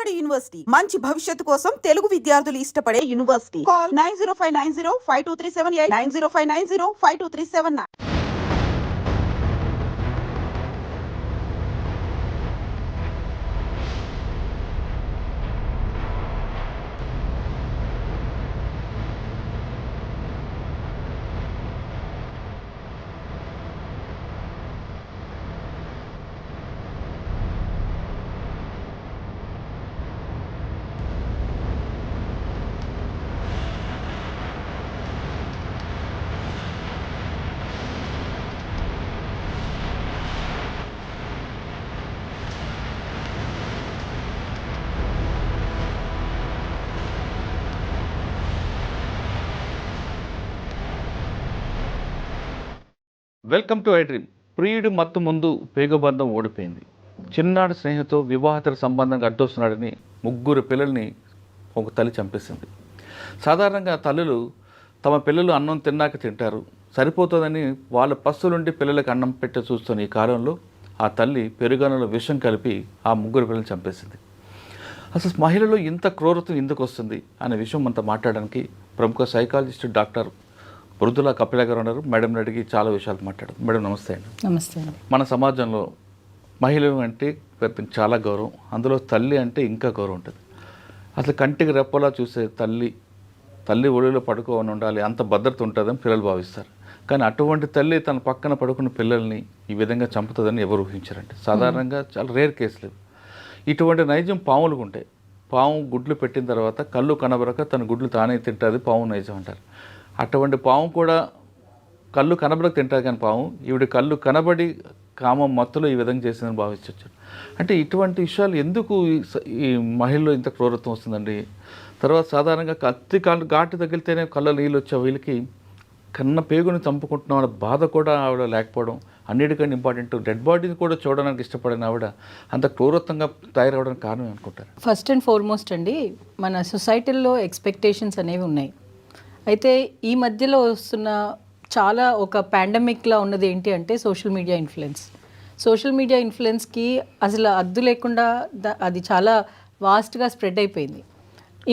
Vijayawada university మంచి భవిష్యత్తు కోసం తెలుగు విద్యార్థులు ఇష్టపడే university. Call 9059052378 9059052379. Welcome to I dream. ప్రియుడు మత్తు ముందు పేగబంధం ఓడిపోయింది. చిన్నాడు స్నేహితుతో వివాహేతర సంబంధంగా అడ్డొస్తున్నాడని 3 పిల్లల్ని ఒక తల్లి చంపేసింది. సాధారణంగా తల్లులు తమ పిల్లలు అన్నం తిన్నాక తింటారు, సరిపోతుందని వాళ్ళ పస్తులుండి పిల్లలకు అన్నం పెట్టి చూస్తున్న ఈ కాలంలో ఆ తల్లి పెరుగన్నంలో విషం కలిపి ఆ 3 పిల్లల్ని చంపేసింది. అసలు మహిళలో ఇంత క్రూరత్వం ఎందుకు వస్తుంది అనే విషయం మనతో మాట్లాడడానికి ప్రముఖ సైకాలజిస్ట్ డాక్టర్ మృదులా కపిల గారు ఉన్నారు. మేడం అడిగి చాలా విషయాలు మాట్లాడారు. మేడం నమస్తే అండి. నమస్తే అండి. మన సమాజంలో మహిళలు అంటే చాలా గౌరవం, అందులో తల్లి అంటే ఇంకా గౌరవం ఉంటుంది. అసలు కంటికి రెప్పలా చూసే తల్లి ఒడిలో పడుకోని ఉండాలి, అంత భద్రత ఉంటుందని పిల్లలు భావిస్తారు. కానీ అటువంటి తల్లి తన పక్కన పడుకున్న పిల్లల్ని ఈ విధంగా చంపుతుందని ఎవరు ఊహించారంటే సాధారణంగా చాలా రేర్ కేసులు. ఇటువంటి నైజం పాములకు ఉంటాయి. పాము గుడ్లు పెట్టిన తర్వాత కళ్ళు కనబరక తన గుడ్లు తానే తింటుంది, పాము నైజం అంటారు. అటువంటి పాము కూడా కళ్ళు కనబడక తింటారు, కానీ పాము ఈవిడ కళ్ళు కనబడి కామం మత్తులో ఈ విధంగా చేసిందని భావించవచ్చు. అంటే ఇటువంటి విషయాలు ఎందుకు ఈ మహిళలో ఇంత క్రూరత్వం వస్తుందండి? తర్వాత సాధారణంగా కత్తి ఘాటు తగిలితేనే కళ్ళ నీళ్ళు వచ్చే వీళ్ళకి కన్న పేగుని చంపుకుంటున్నాం అనే బాధ కూడా ఆవిడ లేకపోవడం, అన్నిటికంటే ఇంపార్టెంట్ డెడ్ బాడీని కూడా చూడడానికి ఇష్టపడిన ఆవిడ అంత క్రూరత్వంగా తయారవడానికి కారణం అనుకుంటారు. ఫస్ట్ అండ్ ఫార్మోస్ట్ అండి, మన సొసైటీల్లో ఎక్స్పెక్టేషన్స్ అనేవి ఉన్నాయి. అయితే ఈ మధ్యలో వస్తున్న చాలా ఒక పాండమిక్లా ఉన్నది ఏంటి అంటే social media influence. Social media ఇన్ఫ్లుయెన్స్కి అసలు అద్దు లేకుండా అది చాలా వాస్ట్గా స్ప్రెడ్ అయిపోయింది.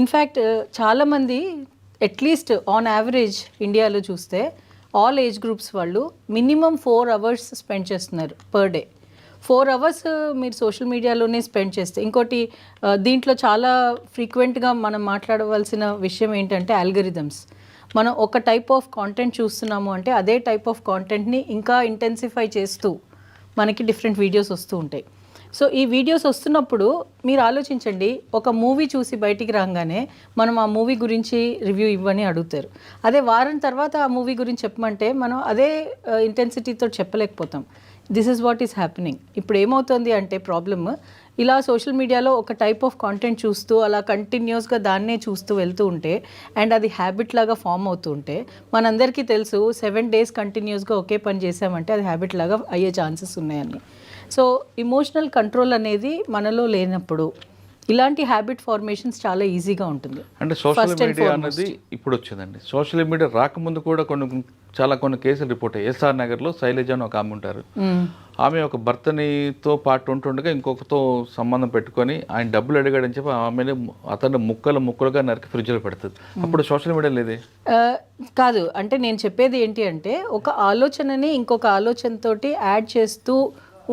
ఇన్ఫ్యాక్ట్ చాలామంది అట్లీస్ట్ ఆన్ యావరేజ్ ఇండియాలో చూస్తే ఆల్ ఏజ్ గ్రూప్స్ వాళ్ళు మినిమం 4 hours స్పెండ్ చేస్తున్నారు పర్ డే. 4 hours మీరు సోషల్ మీడియాలోనే స్పెండ్ చేస్తే. ఇంకోటి దీంట్లో చాలా ఫ్రీక్వెంట్గా మనం మాట్లాడవలసిన విషయం ఏంటంటే ఆల్గరిథమ్స్. మనం ఒక టైప్ ఆఫ్ కాంటెంట్ చూస్తున్నాము అంటే అదే టైప్ ఆఫ్ కాంటెంట్ని ఇంకా ఇంటెన్సిఫై చేస్తూ మనకి డిఫరెంట్ వీడియోస్ వస్తూ ఉంటాయి. సో ఈ వీడియోస్ వస్తున్నప్పుడు మీరు ఆలోచించండి, ఒక మూవీ చూసి బయటికి రాగానే మనం ఆ మూవీ గురించి రివ్యూ ఇవ్వని అడుగుతారు. అదే వారం తర్వాత ఆ మూవీ గురించి చెప్పమంటే మనం అదే ఇంటెన్సిటీతో చెప్పలేకపోతాం. This is what is happening. ఇప్పుడు ఏమవుతుంది అంటే ప్రాబ్లమ్, ఇలా సోషల్ మీడియాలో ఒక టైప్ ఆఫ్ కాంటెంట్ చూస్తూ అలా కంటిన్యూస్గా దాన్నే చూస్తూ వెళ్తూ ఉంటే అండ్ అది హ్యాబిట్ లాగా ఫామ్ అవుతూ ఉంటే, మనందరికీ తెలుసు 7 days కంటిన్యూస్గా ఒకే పని చేసామంటే అది హ్యాబిట్ లాగా అయ్యే ఛాన్సెస్ ఉన్నాయని. సో ఇమోషనల్ కంట్రోల్ అనేది మనలో లేనప్పుడు ఇలాంటి హ్యాబిట్ ఫార్మేషన్స్ చాలా ఈజీగా ఉంటుంది. అంటే సోషల్ మీడియా అనేది ఇప్పుడు వచ్చిందండి. సోషల్ మీడియా రాకముందు కూడా కొన్ని కేసులు రిపోర్ట్ అయ్యాయి. ఎస్ఆర్ నగర్లో శైలజ అని ఒక ఆమె ఉంటారు. ఆమె ఒక భర్తనితో పాటు ఉంటుండగా ఇంకొకతో సంబంధం పెట్టుకొని ఆయన డబ్బులు అడిగాడని చెప్పి ఆమెను అతను ముక్కలుగా నరికి ఫ్రిడ్జ్లో పెడుతుంది. అప్పుడు సోషల్ మీడియా లేదే కాదు. అంటే నేను చెప్పేది ఏంటి అంటే ఒక ఆలోచనని ఇంకొక ఆలోచనతోటి యాడ్ చేస్తూ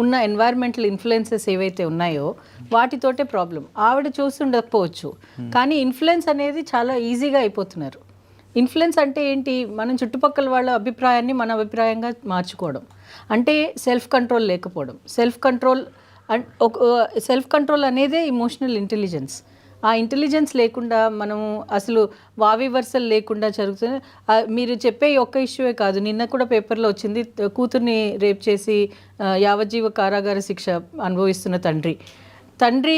ఉన్న ఎన్వైర్మెంటల్ ఇన్ఫ్లుయెన్సెస్ ఏవైతే ఉన్నాయో వాటితోటే ప్రాబ్లం. ఆవిడ చూస్తుండకపోవచ్చు, కానీ ఇన్ఫ్లుయెన్స్ అనేది చాలా ఈజీగా అయిపోతున్నారు. ఇన్ఫ్లుయెన్స్ అంటే ఏంటి? మనం చుట్టుపక్కల వాళ్ళ అభిప్రాయాన్ని మన అభిప్రాయంగా మార్చుకోవడం, అంటే సెల్ఫ్ కంట్రోల్ లేకపోవడం. సెల్ఫ్ కంట్రోల్ అనేదే ఇమోషనల్ ఇంటెలిజెన్స్. ఆ ఇంటెలిజెన్స్ లేకుండా మనము అసలు వావివర్సలు లేకుండా జరుగుతుంది. మీరు చెప్పే ఒక్క ఇష్యూవే కాదు, నిన్న కూడా పేపర్లో వచ్చింది, కూతుర్ని రేప్ చేసి యావజ్జీవ కారాగార శిక్ష అనుభవిస్తున్న తండ్రి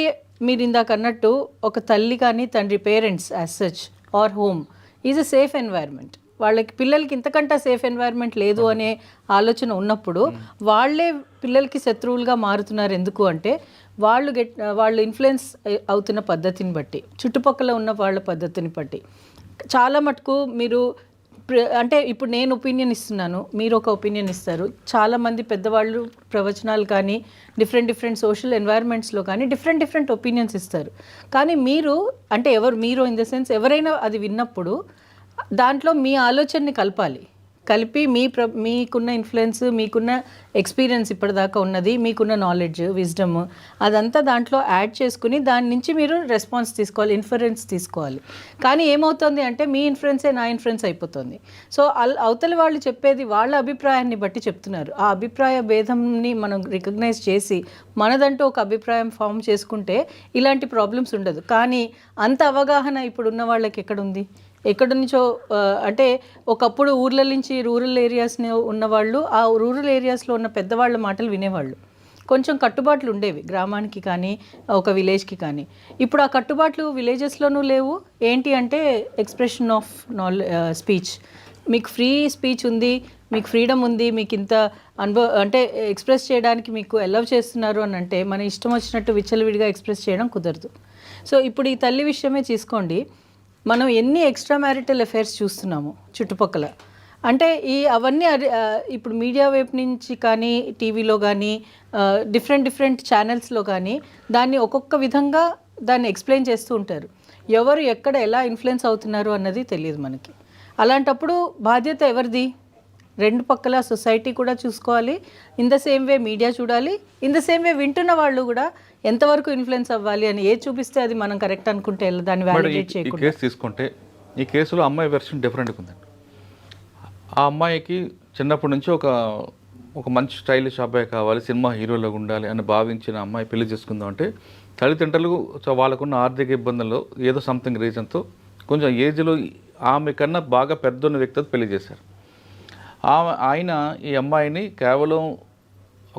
మీరు ఇందాక అన్నట్టు ఒక తల్లి కానీ తండ్రి, parents as such are home is a safe environment. వాళ్ళకి పిల్లలకి ఇంతకంటే సేఫ్ ఎన్వైర్న్మెంట్ లేదు అనే ఆలోచన ఉన్నప్పుడు వాళ్ళే పిల్లలకి శత్రువులుగా మారుతున్నారు. ఎందుకు అంటే వాళ్ళు ఇన్ఫ్లుయెన్స్ అవుతున్న పద్ధతిని బట్టి, చుట్టుపక్కల ఉన్న వాళ్ళ పద్ధతిని బట్టి. చాలా మటుకు మీరు అంటే ఇప్పుడు నేను ఒపీనియన్ ఇస్తున్నాను, మీరు ఒక ఒపీనియన్ ఇస్తారు, చాలామంది పెద్దవాళ్ళు ప్రవచనాలు కానీ డిఫరెంట్ సోషల్ ఎన్వైర్న్మెంట్స్లో కానీ డిఫరెంట్ ఒపీనియన్స్ ఇస్తారు. కానీ మీరు అంటే మీరు ఇన్ ద సెన్స్ ఎవరైనా అది విన్నప్పుడు దాంట్లో మీ ఆలోచనని కలిపి మీకున్న ఇన్ఫ్లుయెన్స్, మీకున్న ఎక్స్పీరియన్స్ ఇప్పటిదాకా ఉన్నది, మీకున్న నాలెడ్జ్, విజ్డమ్ అదంతా దాంట్లో యాడ్ చేసుకుని దాని నుంచి మీరు రెస్పాన్స్ తీసుకోవాలి, ఇన్ఫరెన్స్ తీసుకోవాలి. కానీ ఏమవుతుంది అంటే మీ ఇన్ఫ్లుయెన్సే నా ఇన్ఫ్లుయెన్స్ అయిపోతుంది. సో అవతలి వాళ్ళు చెప్పేది వాళ్ళ అభిప్రాయాన్ని బట్టి చెప్తున్నారు. ఆ అభిప్రాయ భేదంని మనం రికగ్నైజ్ చేసి మనదంటూ ఒక అభిప్రాయం ఫామ్ చేసుకుంటే ఇలాంటి ప్రాబ్లమ్స్ ఉండదు. కానీ అంత అవగాహన ఇప్పుడు ఉన్న వాళ్ళకి ఎక్కడుంది? ఎక్కడి నుంచో అంటే ఒకప్పుడు ఊర్ల నుంచి రూరల్ ఏరియాస్ని ఉన్నవాళ్ళు ఆ రూరల్ ఏరియాస్లో ఉన్న పెద్దవాళ్ళ మాటలు వినేవాళ్ళు. కొంచెం కట్టుబాట్లు ఉండేవి గ్రామానికి కానీ ఒక విలేజ్కి కానీ. ఇప్పుడు ఆ కట్టుబాట్లు విలేజెస్లోనూ లేవు. ఏంటి అంటే ఎక్స్ప్రెషన్ ఆఫ్ స్పీచ్, మీకు ఫ్రీ స్పీచ్ ఉంది, మీకు ఫ్రీడమ్ ఉంది, మీకు ఇంత అంటే ఎక్స్ప్రెస్ చేయడానికి మీకు అలౌ చేస్తున్నారు అని అంటే మన ఇష్టం వచ్చినట్టు విచ్చలవిడిగా ఎక్స్ప్రెస్ చేయడం కుదరదు. సో ఇప్పుడు ఈ తల్లి విషయమే తీసుకోండి, మనం ఎన్ని ఎక్స్ట్రా మ్యారిటల్ అఫైర్స్ చూస్తున్నాము చుట్టుపక్కల. అంటే అవన్నీ ఇప్పుడు మీడియా వైపు నుంచి కానీ టీవీలో కానీ డిఫరెంట్ ఛానల్స్లో కానీ దాన్ని ఒక్కొక్క విధంగా దాన్ని ఎక్స్ప్లెయిన్ చేస్తూ ఉంటారు. ఎవరు ఎక్కడ ఎలా ఇన్ఫ్లుయెన్స్ అవుతున్నారు అన్నది తెలియదు మనకి. అలాంటప్పుడు బాధ్యత ఎవరిది? రెండు పక్కల సొసైటీ కూడా చూసుకోవాలి, in the same way media చూడాలి, ఇన్ ద సేమ్ వే వింటున్న వాళ్ళు కూడా ఎంతవరకు ఇన్ఫ్లుయెన్స్ అవ్వాలి అని ఏది చూపిస్తే అది మనం కరెక్ట్ అనుకుంటే దాన్ని వ్యాలిడేట్ చేయకుండా. కేసు తీసుకుంటే ఈ కేసులో అమ్మాయి వెర్షన్ డిఫరెంట్గా ఉందండి. ఆ అమ్మాయికి చిన్నప్పటి నుంచి ఒక మంచి స్టైలిష్ అబ్బాయి కావాలి, సినిమా హీరోలో ఉండాలి అని భావించిన అమ్మాయి పెళ్లి చేసుకుందాం అంటే తల్లిదండ్రులు వాళ్ళకున్న ఆర్థిక ఇబ్బందుల్లో ఏదో సంథింగ్ రీజన్తో కొంచెం ఏజ్లో ఆమె కన్నా బాగా పెద్దన్న వ్యక్తితో పెళ్లి చేశారు. ఆయన ఈ అమ్మాయిని కేవలం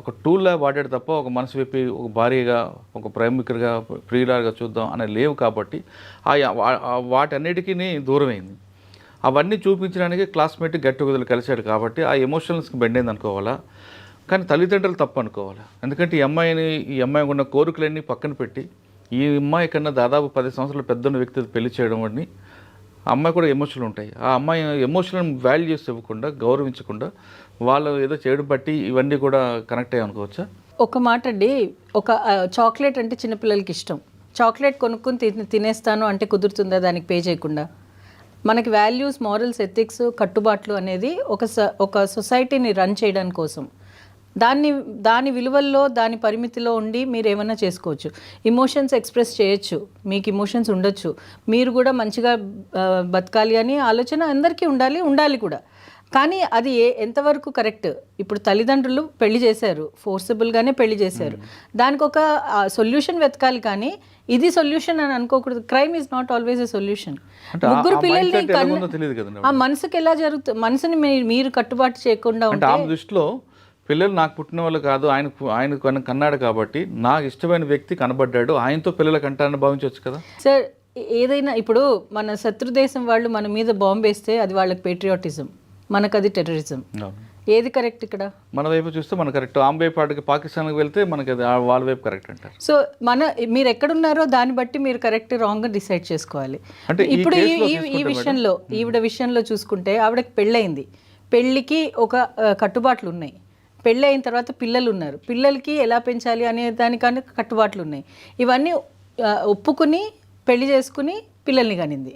ఒక టూల్లా వాడాడు తప్ప ఒక మనసు విప్పి ఒక భార్యగా, ఒక ప్రేమికుడిగా, ప్రియురాలుగా చూద్దాం అనే లేవు. కాబట్టి వాటన్నిటికీ దూరమైంది. అవన్నీ చూపించడానికి క్లాస్మేట్ గట్టి కుదులు కలిశాడు కాబట్టి ఆ ఎమోషనల్స్కి బెండ్ అయింది అనుకోవాలా. కానీ తల్లిదండ్రులు తప్పు అనుకోవాలా. ఎందుకంటే ఈ అమ్మాయి ఉన్న కోరికలన్నీ పక్కన పెట్టి ఈ అమ్మాయి కన్నా దాదాపు 10 సంవత్సరాల పెద్దన్న వ్యక్తి పెళ్లి చేయడం అని అమ్మాయి కూడా ఎమోషనల్ ఉంటాయి. ఆ అమ్మాయి ఎమోషనల్ వాల్యూస్ ఇవ్వకుండా, గౌరవించకుండా వాళ్ళు ఏదో చేయడం బట్టి ఇవన్నీ కూడా కనెక్ట్ అయ్యి అనుకోవచ్చా? ఒక మాట అండి, ఒక చాక్లెట్ అంటే చిన్నపిల్లలకి ఇష్టం. చాక్లెట్ కొనుక్కొని తినేస్తాను అంటే కుదురుతుందా దానికి పే చేయకుండా? మనకి వాల్యూస్, మారల్స్, ఎథిక్స్, కట్టుబాట్లు అనేది ఒక సొసైటీని రన్ చేయడం కోసం దాని విలువల్లో, దాని పరిమితిలో ఉండి మీరు ఏమైనా చేసుకోవచ్చు. ఇమోషన్స్ ఎక్స్ప్రెస్ చేయొచ్చు, మీకు ఇమోషన్స్ ఉండొచ్చు, మీరు కూడా మంచిగా బతకాలి అని ఆలోచన అందరికీ ఉండాలి కూడా. కానీ అది ఎంతవరకు కరెక్ట్? ఇప్పుడు తల్లిదండ్రులు పెళ్లి చేశారు, ఫోర్సబుల్గానే పెళ్లి చేశారు, దానికి ఒక సొల్యూషన్ వెతకాలి. కానీ ఇది సొల్యూషన్ అని అనుకోకూడదు. Crime is not always a solution. ముగ్గురు పిల్లల్ని ఆ మనసుకి ఎలా జరుగుతుంది? మనసుని మీరు కట్టుబాటు చేయకుండా ఉంటే దృష్టిలో పిల్లలు నాకు పుట్టిన వాళ్ళు కాదు, ఆయన కన్నాడు కాబట్టి నాకు ఇష్టమైన వ్యక్తి కనబడ్డాడు, ఆయనతో పిల్లల కంటాన్ని భావించవచ్చు కదా సార్. ఏదైనా ఇప్పుడు మన శత్రు దేశం వాళ్ళు మన మీద బాంబు వేస్తే అది వాళ్ళకి పేట్రియాటిజం, మనకు అది టెర్రరిజం. ఏది కరెక్ట్ ఇక్కడ? మన వైపు చూస్తే మన కరెక్ట్, ఆమె వైపు ఆడికి పాకిస్తాన్కి వెళ్తే మనకి అది వాళ్ళ వైపు కరెక్ట్ అంటారు. సో మీరు ఎక్కడున్నారో దాన్ని బట్టి మీరు కరెక్ట్ రాంగ్ డిసైడ్ చేసుకోవాలి. అంటే ఇప్పుడు ఈవిడ విషయంలో చూసుకుంటే ఆవిడకి పెళ్ళయింది, పెళ్ళికి ఒక కట్టుబాట్లు ఉన్నాయి. పెళ్ళి అయిన తర్వాత పిల్లలు ఉన్నారు, పిల్లలకి ఎలా పెంచాలి అనే దానికన్నా కట్టుబాట్లు ఉన్నాయి. ఇవన్నీ ఒప్పుకుని పెళ్లి చేసుకుని పిల్లల్ని కనింది.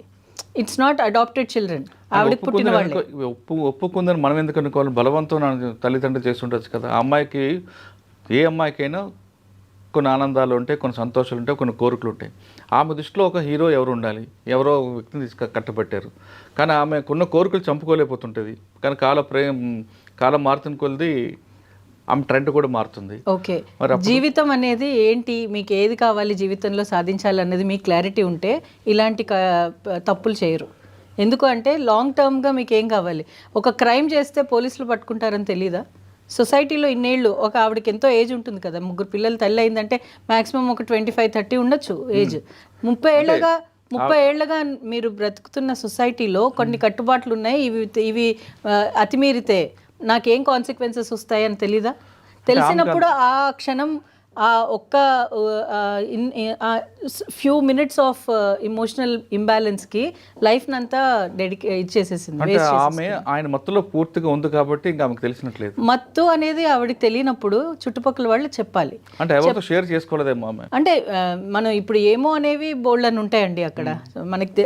ఇట్స్ నాట్ అడాప్టెడ్ చిల్డ్రన్, ఆవిడకి పుట్టిన వాళ్ళే. ఒప్పుకుందని మనం ఎందుకు అనుకోవాలి? బలవంతం తల్లిదండ్రులు చేస్తుండొచ్చు కదా. ఆ అమ్మాయికి, ఏ అమ్మాయికైనా కొన్ని ఆనందాలు ఉంటాయి, కొన్ని సంతోషాలు ఉంటాయి, కొన్ని కోరికలు ఉంటాయి. ఆమె దృష్టిలో ఒక హీరో ఎవరు ఉండాలి, ఎవరో వ్యక్తిని కట్టబెట్టారు. కానీ ఆమెకున్న కోరికలు చంపుకోలేకపోతుంటుంది. కానీ కాలం మారుతున్న కొలది ఆమె ట్రెండ్ కూడా మారుతుంది. ఓకే, జీవితం అనేది ఏంటి, మీకు ఏది కావాలి జీవితంలో సాధించాలి అనేది మీకు క్లారిటీ ఉంటే ఇలాంటి తప్పులు చేయరు. ఎందుకు అంటే లాంగ్ టర్మ్గా మీకు ఏం కావాలి? ఒక క్రైమ్ చేస్తే పోలీసులు పట్టుకుంటారని తెలీదా? సొసైటీలో ఇన్నేళ్ళు ఒక ఆవిడకి ఎంతో ఏజ్ ఉంటుంది కదా, ముగ్గురు పిల్లలు తల్లి అయిందంటే మ్యాక్సిమం ఒక 25-30 ఉండొచ్చు ఏజ్. 30 ఏళ్ళగా మీరు బ్రతుకుతున్న సొసైటీలో కొన్ని కట్టుబాట్లు ఉన్నాయి. ఇవి అతిమీరితే నాకేం కాన్సిక్వెన్సెస్ వస్తాయని తెలీదా? తెలిసినప్పుడు ఆ క్షణం ఆ ఒక్క ఫ్యూ మినిట్స్ ఆఫ్ ఇమోషనల్ ఇంబ్యాలెన్స్కి లైఫ్ని అంతా ఇచ్చేసేసింది, అంటే వేస్ట్ ఆమె ఆయన మత్తులో పూర్తిగా ఉంది కాబట్టి ఇంకా ఆమెకు తెలిసినట్లేదు. మత్తు అనేది ఆవిడకి తెలియనప్పుడు చుట్టుపక్కల వాళ్ళు చెప్పాలి. అంటే ఎవరితో షేర్ చేసుకోలేదేమో ఆమె. అంటే మనం ఇప్పుడు ఏమో అనేవి బోల్డ్ అని ఉంటాయండి అక్కడ. మనకి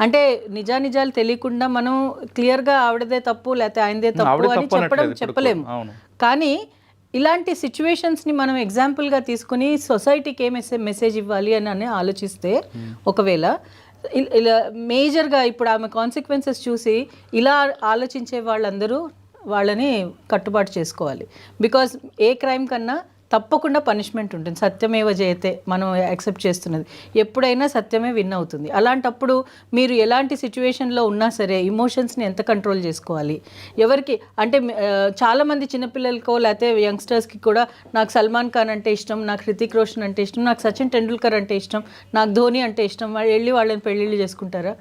అంటే నిజానిజాలు తెలియకుండా మనం క్లియర్గా ఆవిడదే తప్పు లేకపోతే ఆయనదే తప్పు అని చెప్పలేము. కానీ ఇలాంటి సిచ్యువేషన్స్ని మనం ఎగ్జాంపుల్గా తీసుకుని సొసైటీకి ఏ మెసేజ్ ఇవ్వాలి అని ఆలోచిస్తే, ఒకవేళ ఇలా మేజర్గా ఇప్పుడు ఆమె కాన్సిక్వెన్సెస్ చూసి ఇలా ఆలోచించే వాళ్ళందరూ వాళ్ళని కట్టుబాటు చేసుకోవాలి. బికాజ్ ఏ క్రైమ్ కన్నా తప్పకుండా పనిష్మెంట్ ఉంటుంది. సత్యమేవ జయతే మనం యాక్సెప్ట్ చేస్తున్నది, ఎప్పుడైనా సత్యమే విన్ అవుతుంది. అలాంటప్పుడు మీరు ఎలాంటి సిచ్యువేషన్లో ఉన్నా సరే ఇమోషన్స్ని ఎంత కంట్రోల్ చేసుకోవాలి. ఎవరికి అంటే చాలామంది చిన్నపిల్లలకో లేకపోతే యంగ్స్టర్స్కి కూడా నాకు సల్మాన్ ఖాన్ అంటే ఇష్టం, నాకు హృతిక్ రోషన్ అంటే ఇష్టం, నాకు సచిన్ టెండూల్కర్ అంటే ఇష్టం, నాకు ధోని అంటే ఇష్టం, వాళ్ళు వెళ్ళి వాళ్ళని పెళ్ళిళ్ళు చేసుకుంటారా?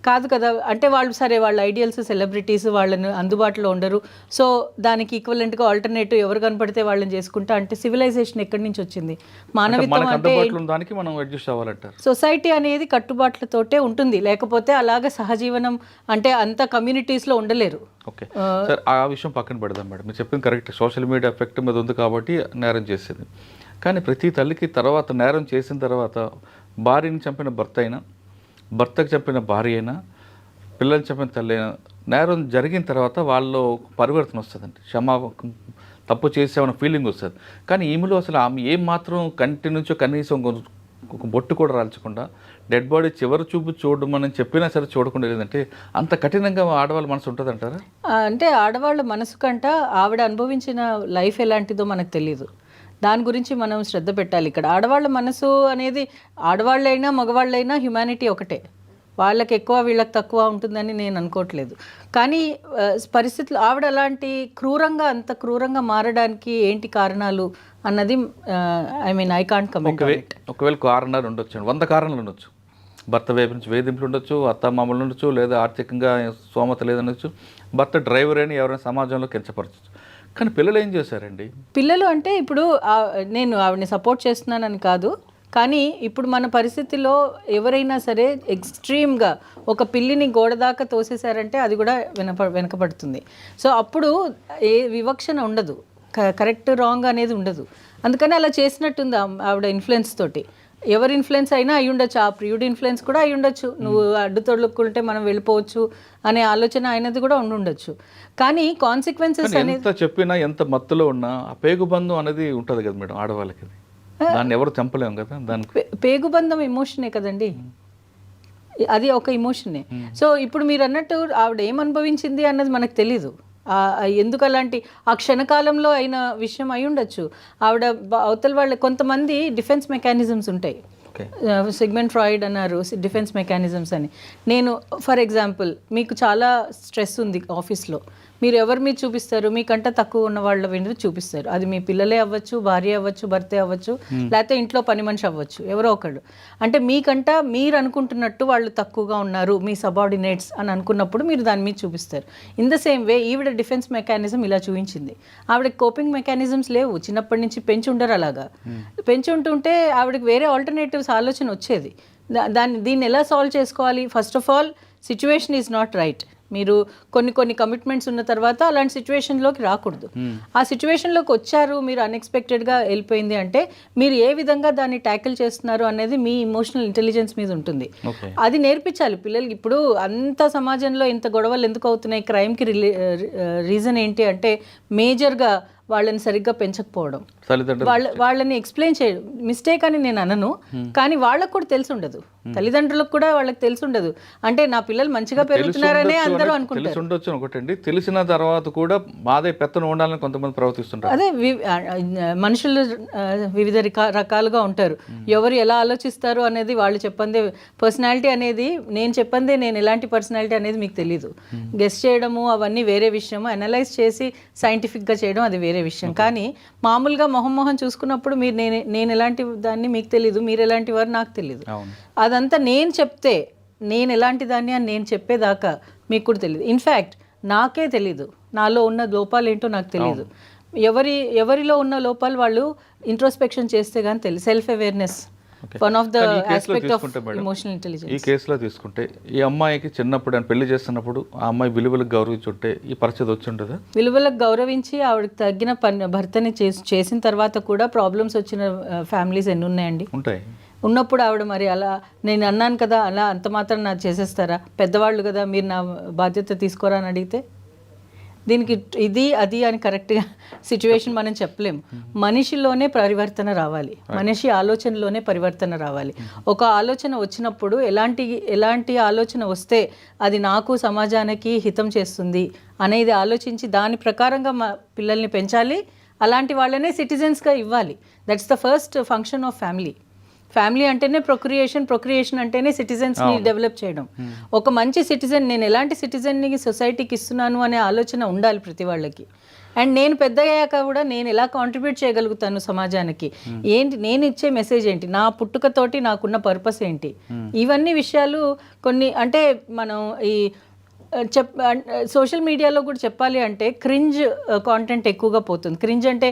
కాదు కదా. అంటే వాళ్ళు సరే వాళ్ళ ఐడియల్స్ సెలబ్రిటీస్ వాళ్ళని అందుబాటులో ఉండరు, సో దానికి ఈక్వలెంట్గా ఆల్టర్నేటివ్ ఎవరు కనపడితే వాళ్ళని చేసుకుంటా అంటే సివిలైజేషన్ ఎక్కడి నుంచి వచ్చింది? మానవిత్వం అంటే సొసైటీ అనేది కట్టుబాట్లతోటే ఉంటుంది, లేకపోతే అలాగ సహజీవనం అంటే అంత కమ్యూనిటీస్లో ఉండలేరు. ఓకే సార్, ఆ విషయం పక్కన పెడదాం మేడం. మీరు చెప్పింది కరెక్ట్, సోషల్ మీడియా ఎఫెక్ట్ మీద ఉంది కాబట్టి నేరం చేసేది. కానీ ప్రతి తల్లికి తర్వాత నేరం చేసిన తర్వాత భార్యని చంపిన భర్త అయినా, భర్తకు చంపిన భార్య అయినా, పిల్లలు చంపిన తల్లి అయినా, నేరం జరిగిన తర్వాత వాళ్ళు పరివర్తన వస్తుందండి. తప్పు చేసామన్న ఫీలింగ్ వస్తుంది. కానీ ఈమెలో అసలు ఆమె ఏం మాత్రం కంటి నుంచో కనీసం ఒక బొట్టు కూడా రాల్చకుండా డెడ్ బాడీ చివరి చూపు చూడమని చెప్పినా సరే చూడకుండా లేదంటే అంత కఠినంగా ఆడవాళ్ళ మనసు ఉంటుంది అంటారా? అంటే ఆడవాళ్ళ మనసు కంట ఆవిడ అనుభవించిన లైఫ్ ఎలాంటిదో మనకు తెలియదు. దాని గురించి మనం శ్రద్ధ పెట్టాలి. ఇక్కడ ఆడవాళ్ళ మనసు అనేది ఆడవాళ్ళైనా మగవాళ్ళైనా హ్యుమానిటీ ఒకటే, వాళ్ళకి ఎక్కువ వీళ్ళకి తక్కువ ఉంటుందని నేను అనుకోవట్లేదు. కానీ పరిస్థితులు ఆవిడ అలాంటి అంత క్రూరంగా మారడానికి ఏంటి కారణాలు అన్నది ఐ కాంట్ కమెంట్. ఒకవేళ కారణాలు ఉండొచ్చు, 100 కారణాలు ఉండొచ్చు. భర్త వైపు నుంచి వేధింపులు ఉండొచ్చు, అత్తమామలు ఉండొచ్చు, లేదా ఆర్థికంగా స్తోమత లేదనొచ్చు, భర్త డ్రైవర్ అని ఎవరైనా సమాజంలో కించపరచచ్చు. కానీ పిల్లలు ఏం చేశారండి? పిల్లలు అంటే ఇప్పుడు నేను ఆవిడని సపోర్ట్ చేస్తున్నానని కాదు, కానీ ఇప్పుడు మన పరిస్థితిలో ఎవరైనా సరే ఎక్స్ట్రీమ్గా ఒక పిల్లిని గోడ దాకా తోసేశారంటే అది కూడా వెనకబడుతుంది. సో అప్పుడు ఏ వివక్షణ ఉండదు, కరెక్ట్ రాంగ్ అనేది ఉండదు. అందుకని అలా చేసినట్టుంది ఆవిడ ఇన్ఫ్లుయెన్స్ తోటి. ఎవరి ఇన్ఫ్లుయెన్స్ అయినా అయి ఉండొచ్చు, ఆ ప్రియుడి ఇన్ఫ్లుయెన్స్ కూడా అయి ఉండొచ్చు. నువ్వు అడ్డు తొడుక్కుంటే మనం వెళ్ళిపోవచ్చు అనే ఆలోచన ఆయనది కూడా ఉండొచ్చు. కానీ కాన్సిక్వెన్సెస్ అనేది ఎంత చెప్పినా ఎంత మత్తులో ఉన్నా ఆ పేగుబంధం అనేది ఉంటుంది కదా మేడం ఆడవాళ్ళకి. దాన్ని ఎవరు చంపలేము కదా. దానికి పేగుబంధం ఎమోషనే కదండి, అది ఒక ఎమోషనే. సో ఇప్పుడు మీరు అన్నట్టు ఆవిడ ఏం అనుభవించింది అన్నది మనకు తెలీదు. ఎందుకు అలాంటి ఆ క్షణకాలంలో అయిన విషయం అయి ఉండొచ్చు. ఆవిడ అవతల వాళ్ళ కొంతమంది డిఫెన్స్ మెకానిజమ్స్ ఉంటాయి. సిగ్మెండ్ ఫ్రాయిడ్ అన్నారు డిఫెన్స్ మెకానిజమ్స్ అని. నేను ఫర్ ఎగ్జాంపుల్ మీకు చాలా స్ట్రెస్ ఉంది ఆఫీస్లో, మీరు ఎవరి మీద చూపిస్తారు? మీకంటే తక్కువ ఉన్న వాళ్ళ మీద చూపిస్తారు. అది మీ పిల్లలే అవ్వచ్చు, భార్య అవ్వచ్చు, భర్తే అవ్వచ్చు, లేకపోతే ఇంట్లో పని మనిషి అవ్వచ్చు, ఎవరో ఒకళ్ళు. అంటే మీకంట మీరు అనుకుంటున్నట్టు వాళ్ళు తక్కువగా ఉన్నారు, మీ సబార్డినేట్స్ అని అనుకున్నప్పుడు మీరు దాని మీద చూపిస్తారు. ఇన్ ద సేమ్ వే ఈవిడ డిఫెన్స్ మెకానిజం ఇలా చూపించింది. ఆవిడకి కోపింగ్ మెకానిజమ్స్ లేవు, చిన్నప్పటి నుంచి పెంచి ఉండరు. అలాగా పెంచి ఉంటుంటే ఆవిడకి వేరే ఆల్టర్నేటివ్స్ ఆలోచన వచ్చేది. దీన్ని ఎలా సాల్వ్ చేసుకోవాలి? First of all situation is not right. మీరు కొన్ని కమిట్మెంట్స్ ఉన్న తర్వాత అలాంటి సిచ్యువేషన్లోకి రాకూడదు. ఆ సిచ్యువేషన్లోకి వచ్చారు, మీరు అన్ఎక్స్పెక్టెడ్గా వెళ్ళిపోయింది అంటే మీరు ఏ విధంగా దాన్ని ట్యాకిల్ చేస్తున్నారు అనేది మీ ఇమోషనల్ ఇంటెలిజెన్స్ మీద ఉంటుంది. అది నేర్పించాలి పిల్లలకి. ఇప్పుడు అంత సమాజంలో ఇంత గొడవలు ఎందుకు అవుతున్నాయి? క్రైమ్కి రీజన్ ఏంటి అంటే మేజర్గా వాళ్ళని సరిగ్గా పెంచకపోవడం, వాళ్ళని ఎక్స్ప్లెయిన్ చేయడం. మిస్టేక్ అని నేను అనను, కానీ వాళ్ళకు కూడా తెలిసి ఉండదు, తల్లిదండ్రులకు కూడా వాళ్ళకి తెలిసి ఉండదు. అంటే నా పిల్లలు మంచిగా పెరుగుతున్నారనే అందరూ అనుకుంటారు. ఉండొచ్చు ఒకటండి, తెలిసిన తర్వాత కూడా మాదే పెత్తనం ఉండాలని కొంతమంది ప్రవర్తిస్తుంటారు. అదే మనుషులు వివిధ రకాలుగా ఉంటారు. ఎవరు ఎలా ఆలోచిస్తారు అనేది వాళ్ళు చెప్పందే. పర్సనాలిటీ అనేది నేను చెప్పందే, నేను ఎలాంటి పర్సనాలిటీ అనేది మీకు తెలీదు. గెస్ చేయడము అవన్నీ వేరే విషయము, అనలైజ్ చేసి సైంటిఫిక్గా చేయడం అది వేరే విషయం. కానీ మామూలుగా మొహం చూసుకున్నప్పుడు మీరు నేను ఎలాంటి దాన్ని మీకు తెలీదు, మీరు ఎలాంటి వారు నాకు తెలీదు. అదంతా నేను చెప్తే నేను ఎలాంటి దాన్ని అని నేను చెప్పేదాకా మీకు కూడా తెలియదు. ఇన్ఫ్యాక్ట్ నాకే తెలీదు నాలో ఉన్న లోపాలు ఏంటో నాకు తెలియదు. ఎవరిలో ఉన్న లోపాలు వాళ్ళు ఇంట్రోస్పెక్షన్ చేస్తే కానీ తెలియదు. Self awareness one of the aspect of emotional intelligence. ఈ కేసులో తీసుకుంటే ఈ అమ్మాయికి చిన్నప్పుడు ఆయన పెళ్లి చేస్తున్నప్పుడు ఆ అమ్మాయి విలువలకు గౌరవించుంటే ఈ పరిస్థితి వచ్చి ఉంటుందా? విలువలకు గౌరవించి ఆవిడకి తగ్గిన భర్తని చేసిన తర్వాత కూడా ప్రాబ్లమ్స్ వచ్చిన ఫ్యామిలీస్ ఎన్ని ఉన్నాయండి? ఉంటాయి. ఉన్నప్పుడు ఆవిడ మరి అలా నేను అన్నాను కదా అలా అంత మాత్రం నాకు చేసేస్తారా? పెద్దవాళ్ళు కదా, మీరు నా బాధ్యత తీసుకోరా అని అడిగితే దీనికి ఇది అది అని కరెక్ట్గా సిచ్యువేషన్ మనం చెప్పలేం. మనిషిలోనే పరివర్తన రావాలి, మనిషి ఆలోచనలోనే పరివర్తన రావాలి. ఒక ఆలోచన వచ్చినప్పుడు ఎలాంటి ఆలోచన వస్తే అది నాకు సమాజానికి హితం చేస్తుంది అనేది ఆలోచించి దాని ప్రకారంగా మా పిల్లల్ని పెంచాలి. అలాంటి వాళ్ళనే సిటిజన్స్గా ఇవ్వాలి. That's the first function of family అంటేనే ప్రొక్రియేషన్ అంటేనే సిటిజన్స్ని డెవలప్ చేయడం. ఒక మంచి సిటిజన్, నేను ఎలాంటి సిటిజన్ని సొసైటీకి ఇస్తున్నాను అనే ఆలోచన ఉండాలి ప్రతి వాళ్ళకి. అండ్ నేను పెద్ద అయ్యాక కూడా నేను ఎలా కాంట్రిబ్యూట్ చేయగలుగుతాను సమాజానికి, ఏంటి నేను ఇచ్చే మెసేజ్ ఏంటి, నా పుట్టుకతోటి నాకున్న పర్పస్ ఏంటి, ఇవన్నీ విషయాలు కొన్ని అంటే మనం ఈ సోషల్ మీడియాలో కూడా చెప్పాలి అంటే క్రింజ్ కాంటెంట్ ఎక్కువగా పోతుంది. క్రింజ్ అంటే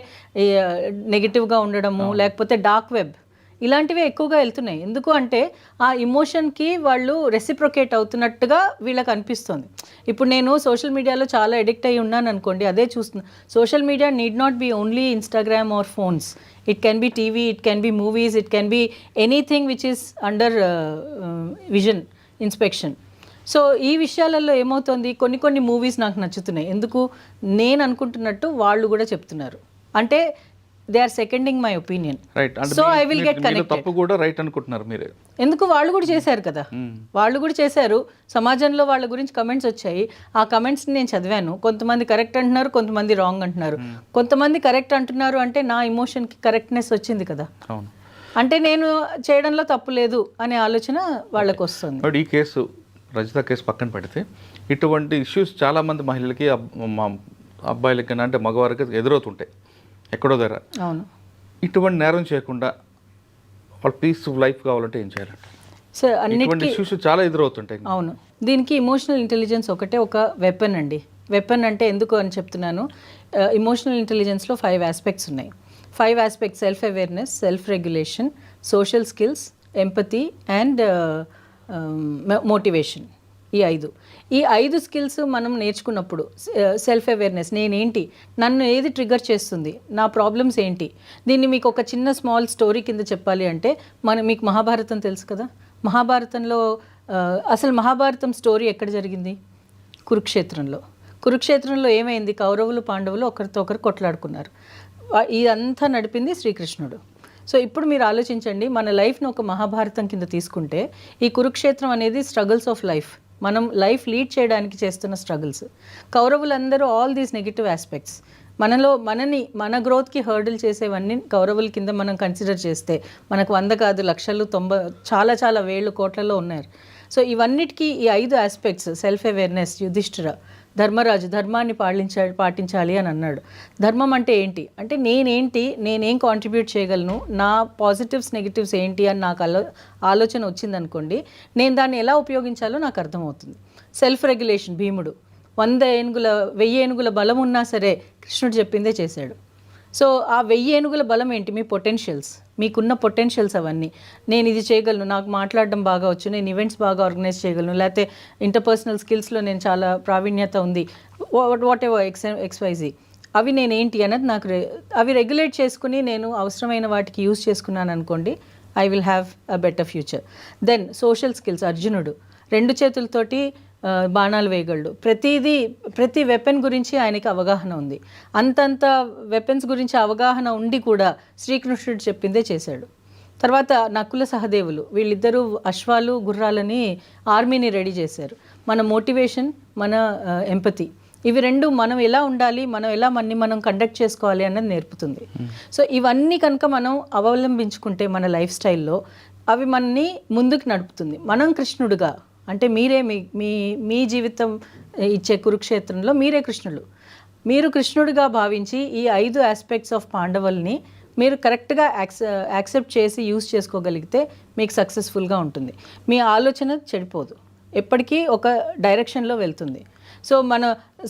నెగిటివ్గా ఉండడము, లేకపోతే డార్క్ వెబ్, ఇలాంటివి ఎక్కువగా వెళ్తున్నాయి. ఎందుకు అంటే ఆ ఇమోషన్కి వాళ్ళు రెసిప్రొకేట్ అవుతున్నట్టుగా వీళ్ళకి అనిపిస్తుంది. ఇప్పుడు నేను సోషల్ మీడియాలో చాలా అడిక్ట్ అయ్యి ఉన్నాను అనుకోండి, అదే చూస్తున్నాను. Social media need not be only Instagram are phones. It can be TV, it can be movies, it can be anything which is under vision inspection. So ఈ విషయాలలో ఏమవుతుంది, కొన్ని మూవీస్ నాకు నచ్చుతున్నాయి. ఎందుకు నేను అనుకుంటున్నట్టు వాళ్ళు కూడా చెప్తున్నారు. అంటే they are seconding my opinion. So I will get connected. తప్పు కూడా రైట్ అనుకుంటున్నారు మీరే. ఎందుకు వాళ్ళు కూడా చేశారు కదా, వాళ్ళు కూడా చేశారు. సమాజంలో వాళ్ళ గురించి కమెంట్స్ వచ్చాయి. ఆ కమెంట్స్ని నేను చదివాను. కొంతమంది కరెక్ట్ అంటున్నారు, కొంతమంది రాంగ్ అంటున్నారు. కొంతమంది కరెక్ట్ అంటున్నారు అంటే నా ఇమోషన్కి కరెక్ట్నెస్ వచ్చింది కదా, అంటే నేను చేయడంలో తప్పు లేదు అనే ఆలోచన వాళ్ళకు వస్తుంది. ఈ కేసు రజిత కేసు పక్కన పెడితే ఇటువంటి ఇష్యూస్ చాలామంది మహిళలకి అబ్బాయిలకి అంటే మగవారికి ఎదురవుతుంటాయి ఎక్కడో దగ్గర. అవును. ఇటువంటి నేరం చేయకుండా వాళ్ళు పీస్ఫుల్ లైఫ్ కావాలంటే ఏం చేయాలంటే సో అన్నిటికీ ఇష్యూస్ చాలా ఎదురవుతుంటాయి. అవును. దీనికి ఇమోషనల్ ఇంటెలిజెన్స్ ఒకటే ఒక వెపన్ అండి. వెపన్ అంటే ఎందుకు అని చెప్తున్నాను, ఇమోషనల్ ఇంటెలిజెన్స్లో 5 ఆస్పెక్ట్స్ ఉన్నాయి. 5 aspects: self awareness, self regulation, social skills, empathy and motivation. ఈ 5 స్కిల్స్ మనం నేర్చుకున్నప్పుడు సెల్ఫ్ అవేర్నెస్, నేనేంటి, నన్ను ఏది ట్రిగర్ చేస్తుంది, నా ప్రాబ్లమ్స్ ఏంటి. దీన్ని మీకు ఒక చిన్న స్మాల్ స్టోరీ కింద చెప్పాలి అంటే మీకు మహాభారతం తెలుసు కదా. మహాభారతంలో అసలు మహాభారతం స్టోరీ ఎక్కడ జరిగింది? కురుక్షేత్రంలో ఏమైంది? కౌరవులు పాండవులు ఒకరితో ఒకరు కొట్లాడుకున్నారు. ఇదంతా నడిపింది శ్రీకృష్ణుడు. సో ఇప్పుడు మీరు ఆలోచించండి, మన లైఫ్ను ఒక మహాభారతం కింద తీసుకుంటే ఈ కురుక్షేత్రం అనేది స్ట్రగుల్స్ ఆఫ్ లైఫ్, మనం లైఫ్ లీడ్ చేయడానికి చేస్తున్న స్ట్రగుల్స్. కౌరవులందరూ ఆల్ దీస్ నెగిటివ్ ఆస్పెక్ట్స్ మన గ్రోత్కి హర్డిల్ చేసేవన్నీ కౌరవుల కింద మనం కన్సిడర్ చేస్తే మనకు 100 కాదు, లక్షలు, 90, చాలా వేళ్ళు, కోట్లలో ఉన్నారు. సో ఇవన్నిటికీ ఈ 5 aspects, self awareness, Yudhishthira Dharmaraju ధర్మాన్ని పాటించాలి అని అన్నాడు. ధర్మం అంటే ఏంటి అంటే నేనేం కాంట్రిబ్యూట్ చేయగలను, నా పాజిటివ్స్ నెగిటివ్స్ ఏంటి అని నాకు ఆలోచన వచ్చిందనుకోండి, నేను దాన్ని ఎలా ఉపయోగించాలో నాకు అర్థమవుతుంది. సెల్ఫ్ రెగ్యులేషన్, భీముడు 1000 ఏనుగుల బలం ఉన్నా సరే కృష్ణుడు చెప్పిందే చేశాడు. సో ఆ 1000 ఏనుగుల బలం ఏంటి? మీ పొటెన్షియల్స్, మీకున్న పొటెన్షియల్స్ అవన్నీ. నేను ఇది చేయగలను, నాకు మాట్లాడడం బాగా వచ్చు, నేను ఈవెంట్స్ బాగా ఆర్గనైజ్ చేయగలను, లేకపోతే ఇంటర్పర్సనల్ స్కిల్స్లో నేను చాలా ప్రావీణ్యత ఉంది, వాట్ ఎవర్ XYZ. అవి నేనేంటి అన్నది నాకు అవి రెగ్యులేట్ చేసుకుని నేను అవసరమైన వాటికి యూజ్ చేసుకున్నాను అనుకోండి, I will have a better future. Then social skills, అర్జునుడు 2 చేతులతోటి బాణాలు వేయగలడు. ప్రతి వెపన్ గురించి ఆయనకి అవగాహన ఉంది. అంతంత వెపన్స్ గురించి అవగాహన ఉండి కూడా శ్రీకృష్ణుడు చెప్పిందే చేశాడు. తర్వాత నకుల సహదేవులు, వీళ్ళిద్దరూ అశ్వాలు గుర్రాలని ఆర్మీని రెడీ చేశారు. మన మోటివేషన్, మన ఎంపతి, ఇవి 2 మనం ఎలా ఉండాలి, మనం ఎలా మనం కండక్ట్ చేసుకోవాలి అన్నది నేర్పుతుంది. సో ఇవన్నీ కనుక మనం అవలంబించుకుంటే మన లైఫ్ స్టైల్లో అవి మనని ముందుకు నడుపుతుంది. మనం కృష్ణుడుగా అంటే మీరే మీ జీవితం ఇచ్చే కురుక్షేత్రంలో మీరే మీరు కృష్ణుడిగా భావించి ఈ 5 ఆస్పెక్ట్స్ ఆఫ్ పాండవుల్ని మీరు కరెక్ట్గా యాక్సెప్ట్ చేసి యూజ్ చేసుకోగలిగితే మీకు సక్సెస్ఫుల్గా ఉంటుంది. మీ ఆలోచన చెడిపోదు, ఎప్పటికీ ఒక డైరెక్షన్లో వెళ్తుంది. సో మన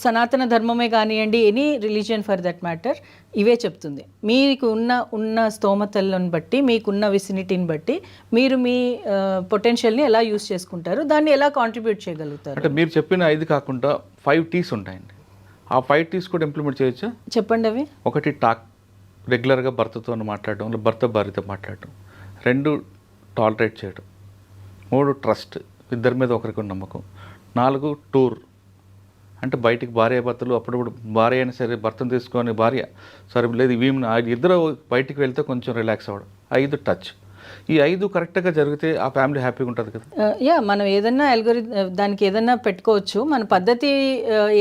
సనాతన ధర్మమే కానివ్వండి, any religion for that matter ఇవే చెప్తుంది. మీకు ఉన్న స్తోమతలను బట్టి, మీకున్న విసినిటీని బట్టి మీరు మీ పొటెన్షియల్ని ఎలా యూస్ చేసుకుంటారు, దాన్ని ఎలా కాంట్రిబ్యూట్ చేయగలుగుతారు. అంటే మీరు చెప్పిన 5 కాకుండా 5 T's ఉంటాయండి. ఆ 5 T's కూడా ఇంప్లిమెంట్ చేయొచ్చా? చెప్పండి అవి. ఒకటి టాక్, రెగ్యులర్గా భర్తతో మాట్లాడడం, లేదా భర్త భార్యతో మాట్లాడడం. 2 టాలరేట్ చేయడం. 3 ట్రస్ట్, ఇద్దరి మీద ఒకరికి నమ్మకం. 4 టూర్, అంటే బయటికి భార్య భర్తలు అప్పుడప్పుడు భార్య అయినా సరే భర్తను తీసుకొని భార్య సరే లేదు ఇద్దరు బయటికి వెళ్తే కొంచెం రిలాక్స్ అవ్వడం. 5 టచ్. ఈ 5 కరెక్ట్గా జరిగితే ఆ ఫ్యామిలీ హ్యాపీగా ఉంటుంది కదా. యా, మనం ఏదన్నా దానికి ఏదన్నా పెట్టుకోవచ్చు. మన పద్ధతి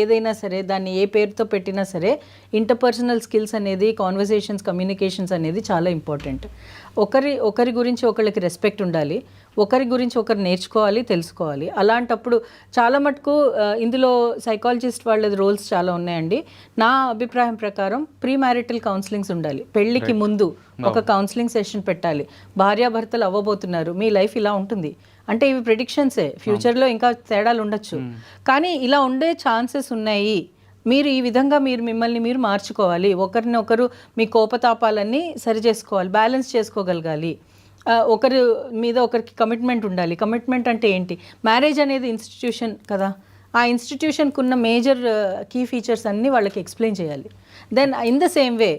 ఏదైనా సరే, దాన్ని ఏ పేరుతో పెట్టినా సరే, ఇంటర్పర్సనల్ స్కిల్స్ అనేది, కాన్వర్సేషన్స్, కమ్యూనికేషన్స్ అనేది చాలా ఇంపార్టెంట్. ఒకరి గురించి ఒకళ్ళకి రెస్పెక్ట్ ఉండాలి, ఒకరి గురించి ఒకరు నేర్చుకోవాలి, తెలుసుకోవాలి. అలాంటప్పుడు చాలా మటుకు ఇందులో సైకాలజిస్ట్ వాళ్ళది రోల్స్ చాలా ఉన్నాయండి. నా అభిప్రాయం ప్రకారం ప్రీ మ్యారిటల్ కౌన్సిలింగ్స్ ఉండాలి. పెళ్ళికి ముందు ఒక కౌన్సిలింగ్ సెషన్ పెట్టాలి. భార్యాభర్తలు అవ్వబోతున్నారు, మీ లైఫ్ ఇలా ఉంటుంది అంటే ఇవి ప్రెడిక్షన్సే, ఫ్యూచర్లో ఇంకా తేడాలు ఉండొచ్చు, కానీ ఇలా ఉండే ఛాన్సెస్ ఉన్నాయి. మీరు ఈ విధంగా మిమ్మల్ని మీరు మార్చుకోవాలి, ఒకరినొకరు మీ కోపతాపాలన్నీ సరి చేసుకోవాలి, బ్యాలెన్స్ చేసుకోగలగాలి. ఒకరి మీద ఒకరికి కమిట్మెంట్ ఉండాలి. కమిట్మెంట్ అంటే ఏంటి? మ్యారేజ్ అనేది ఇన్స్టిట్యూషన్ కదా, ఆ ఇన్స్టిట్యూషన్కి ఉన్న మేజర్ కీ ఫీచర్స్ అన్నీ వాళ్ళకి ఎక్స్ప్లెయిన్ చేయాలి. Then in the same way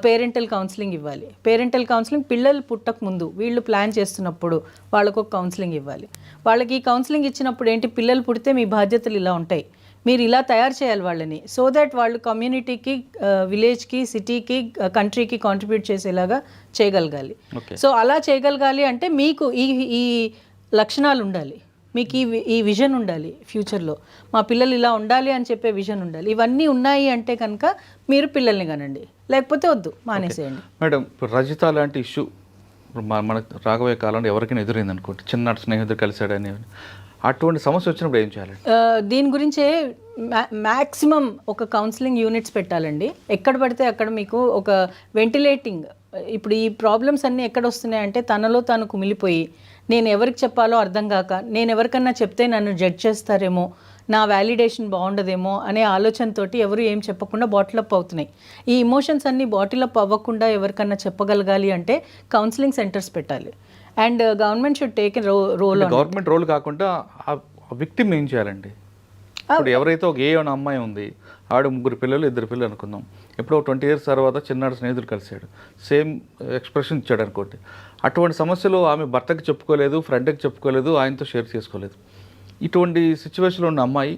parental counselling ఇవ్వాలి. పేరెంటల్ కౌన్సిలింగ్ పిల్లలు పుట్టక ముందు వీళ్ళు ప్లాన్ చేస్తున్నప్పుడు వాళ్ళకు ఒక కౌన్సిలింగ్ ఇవ్వాలి. వాళ్ళకి ఈ కౌన్సిలింగ్ ఇచ్చినప్పుడు ఏంటి, పిల్లలు పుడితే మీ బాధ్యతలు ఇలా ఉంటాయి, మీరు ఇలా తయారు చేయాలి వాళ్ళని, సో దట్ వాళ్ళు కమ్యూనిటీకి, విలేజ్కి, సిటీకి, కంట్రీకి కాంట్రిబ్యూట్ చేసేలాగా చేయగలగాలి. సో అలా చేయగలగాలి అంటే మీకు ఈ లక్షణాలు ఉండాలి, మీకు ఈ విజన్ ఉండాలి. ఫ్యూచర్లో మా పిల్లలు ఇలా ఉండాలి అని చెప్పే విజన్ ఉండాలి. ఇవన్నీ ఉన్నాయి అంటే కనుక మీరు పిల్లల్ని కనండి, లేకపోతే వద్దు, మానేసేయండి. మేడం, ఇప్పుడు రజిత లాంటి ఇష్యూ మనకు రాబోయే కాలంలో ఎవరికైనా ఎదురైంది అనుకోండి, చిన్ననాటి స్నేహితుడు కలిశాడని, అటువంటి సమస్య వచ్చినప్పుడు ఏం చేయాలి? దీని గురించే మ్యాక్సిమం ఒక కౌన్సిలింగ్ యూనిట్స్ పెట్టాలండి. ఎక్కడ పడితే అక్కడ మీకు ఒక వెంటిలేటింగ్, ఇప్పుడు ఈ ప్రాబ్లమ్స్ అన్నీ ఎక్కడ వస్తున్నాయంటే తనలో తాను కుమిలిపోయి, నేను ఎవరికి చెప్పాలో అర్థం కాక, నేను ఎవరికన్నా చెప్తే నన్ను జడ్జ్ చేస్తారేమో, నా వ్యాలిడేషన్ బాగుండదేమో అనే ఆలోచనతోటి ఎవరు ఏం చెప్పకుండా బాటిల్ అప్ అవుతున్నాయి. ఈ ఇమోషన్స్ అన్నీ బాటిల్ అప్ అవ్వకుండా ఎవరికన్నా చెప్పగలగాలి అంటే కౌన్సిలింగ్ సెంటర్స్ పెట్టాలి. And government should take role. Government role కాకుండా ఆ విక్టిమ్ ఏం చేయాలండి? ఇప్పుడు ఎవరైతే ఒక అనే అమ్మాయి ఉంది, ఆవిడ 3 పిల్లలు 2 పిల్లలు అనుకుందాం, ఎప్పుడో 20 years తర్వాత చిన్నాడు స్నేహితుడు కలిశాడు, సేమ్ ఎక్స్ప్రెషన్ ఇచ్చాడు అనుకోండి. అటువంటి సమస్యలు ఆమె భర్తకి చెప్పుకోలేదు, ఫ్రెండ్కి చెప్పుకోలేదు, ఆయనతో షేర్ చేసుకోలేదు. ఇటువంటి సిచ్యువేషన్లో ఉన్న అమ్మాయి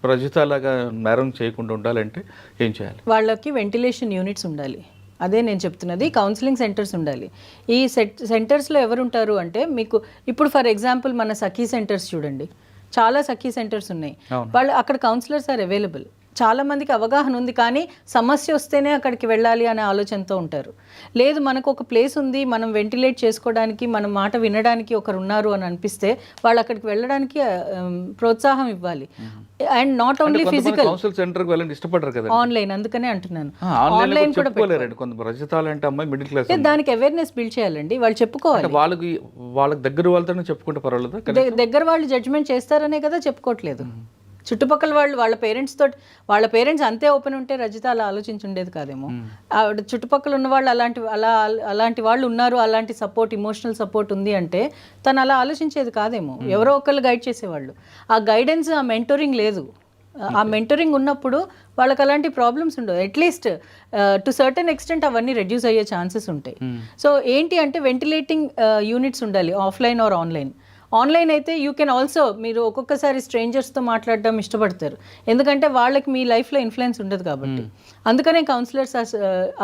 ప్రజలాగా నేరం చేయకుండా ఉండాలంటే ఏం చేయాలి? వాళ్ళకి వెంటిలేషన్ యూనిట్స్ ఉండాలి. అదే నేను చెప్తున్నది, కౌన్సిలింగ్ సెంటర్స్ ఉండాలి. ఈ సెంటర్స్లో ఎవరు ఉంటారు అంటే, మీకు ఇప్పుడు ఫర్ ఎగ్జాంపుల్ మన సఖీ సెంటర్స్ చూడండి, చాలా సఖీ సెంటర్స్ ఉన్నాయి. వాళ్ళు అక్కడ కౌన్సిలర్స్ ఆర్ అవైలబుల్. చాలా మందికి అవగాహన ఉంది, కానీ సమస్య వస్తేనే అక్కడికి వెళ్ళాలి అనే ఆలోచనతో ఉంటారు. లేదు, మనకు ఒక ప్లేస్ ఉంది, మనం వెంటిలేట్ చేసుకోవడానికి, మన మాట వినడానికి ఒకరు ఉన్నారు అని అనిపిస్తే వాళ్ళు అక్కడికి వెళ్ళడానికి ప్రోత్సాహం ఇవ్వాలి. And not only physical, online. అందుకనే అంటున్నాను, ఆన్లైన్ కూడా దానికి అవేర్నెస్ బిల్డ్ చేయాలండి. వాళ్ళు చెప్పుకోవాలి, వాళ్ళకి దగ్గర వాళ్ళతో చెప్పుకుంటే పర్వాలేదు. దగ్గర వాళ్ళు జడ్జ్మెంట్ చేస్తారనే కదా చెప్పుకోవట్లేదు. చుట్టుపక్కల వాళ్ళ పేరెంట్స్ అంతే ఓపెన్ ఉంటే రజిత అలా ఆలోచించుండేది కాదేమో. చుట్టుపక్కల ఉన్న వాళ్ళు అలాంటి వాళ్ళు ఉన్నారు, అలాంటి సపోర్ట్, ఇమోషనల్ సపోర్ట్ ఉంది అంటే తను అలా ఆలోచించేది కాదేమో. ఎవరో ఒకళ్ళు గైడ్ చేసేవాళ్ళు. ఆ గైడెన్స్, ఆ మెంటోరింగ్ లేదు. ఆ మెంటరింగ్ ఉన్నప్పుడు వాళ్ళకి అలాంటి ప్రాబ్లమ్స్ ఉండవు. అట్లీస్ట్ టు సర్టెన్ ఎక్స్టెంట్ అవన్నీ రెడ్యూస్ అయ్యే ఛాన్సెస్ ఉంటాయి. సో ఏంటి అంటే వెంటిలేటింగ్ యూనిట్స్ ఉండాలి, ఆఫ్లైన్ ఆర్ ఆన్లైన్. ఆన్లైన్ అయితే యూ కెన్ ఆల్సో, మీరు ఒక్కొక్కసారి స్ట్రేంజర్స్తో మాట్లాడడం ఇష్టపడతారు, ఎందుకంటే వాళ్ళకి మీ లైఫ్లో ఇన్ఫ్లుయెన్స్ ఉండదు కాబట్టి. అందుకనే కౌన్సిలర్స్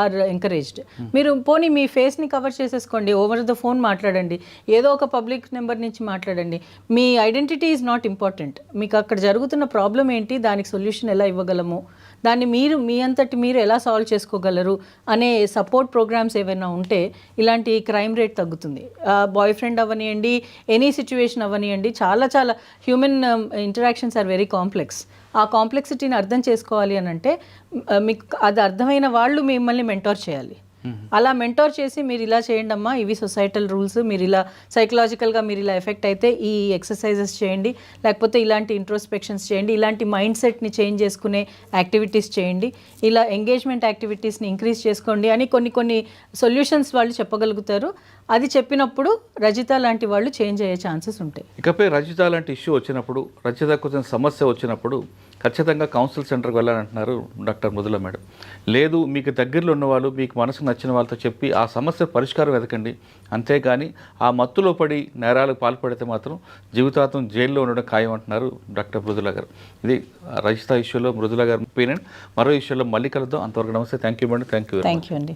ఆర్ ఎంకరేజ్డ్. మీరు పోనీ మీ ఫేస్ని కవర్ చేసేసుకోండి, ఓవర్ ద ఫోన్ మాట్లాడండి, ఏదో ఒక పబ్లిక్ నెంబర్ నుంచి మాట్లాడండి. మీ ఐడెంటిటీ ఈజ్ నాట్ ఇంపార్టెంట్. మీకు అక్కడ జరుగుతున్న ప్రాబ్లం ఏంటి, దానికి సొల్యూషన్ ఎలా ఇవ్వగలము, దాన్ని మీ అంతటి మీరు ఎలా సాల్వ్ చేసుకోగలరు అనే సపోర్ట్ ప్రోగ్రామ్స్ ఏవైనా ఉంటే ఇలాంటి క్రైమ్ రేట్ తగ్గుతుంది. బాయ్ ఫ్రెండ్ అవ్వనియండి, ఎనీ సిచ్యువేషన్ అవ్వనియండి, చాలా human interactions are very complex. ఆ కాంప్లెక్సిటీని అర్థం చేసుకోవాలి అని అంటే మీకు అది అర్థమైన వాళ్ళు మిమ్మల్ని మెంటోర్ చేయాలి. అలా మెంటోర్ చేసి మీరు ఇలా చేయండి అమ్మా, ఇవి సొసైటల్ రూల్స్, మీరు ఇలా సైకలాజికల్గా మీరు ఇలా ఎఫెక్ట్ అయితే ఈ ఎక్సర్సైజెస్ చేయండి, లేకపోతే ఇలాంటి ఇంట్రోస్పెక్షన్స్ చేయండి, ఇలాంటి మైండ్ సెట్ని చేంజ్ చేసుకునే యాక్టివిటీస్ చేయండి, ఇలా ఎంగేజ్మెంట్ యాక్టివిటీస్ని ఇంక్రీజ్ చేసుకోండి అని కొన్ని సొల్యూషన్స్ వాళ్ళు చెప్పగలుగుతారు. అది చెప్పినప్పుడు రజిత లాంటి వాళ్ళు చేంజ్ అయ్యే ఛాన్సెస్ ఉంటాయి. ఇకపై రజిత లాంటి ఇష్యూ వచ్చినప్పుడు, రజిత కొంచెం సమస్య వచ్చినప్పుడు ఖచ్చితంగా కౌన్సిల్ సెంటర్కి వెళ్ళాలంటున్నారు డాక్టర్ మృదుల మేడం. లేదు, మీకు దగ్గరలో ఉన్న వాళ్ళు, మీకు మనసుకు నచ్చిన వాళ్ళతో చెప్పి ఆ సమస్య పరిష్కారం వెతకండి. అంతేగాని ఆ మత్తులో పడి నేరాలకు పాల్పడితే మాత్రం జీవితాంతం జైల్లో ఉండడం ఖాయం అంటున్నారు డాక్టర్ మృదుల గారు. ఇది రజిత ఇష్యూలో మృదుల గారు ఒపీనియన్. మరో ఇష్యూలో మళ్ళీ కలుద్దాం. అంతవరకు నమస్తే. Thank you madam. Thank you. Thank you అండి.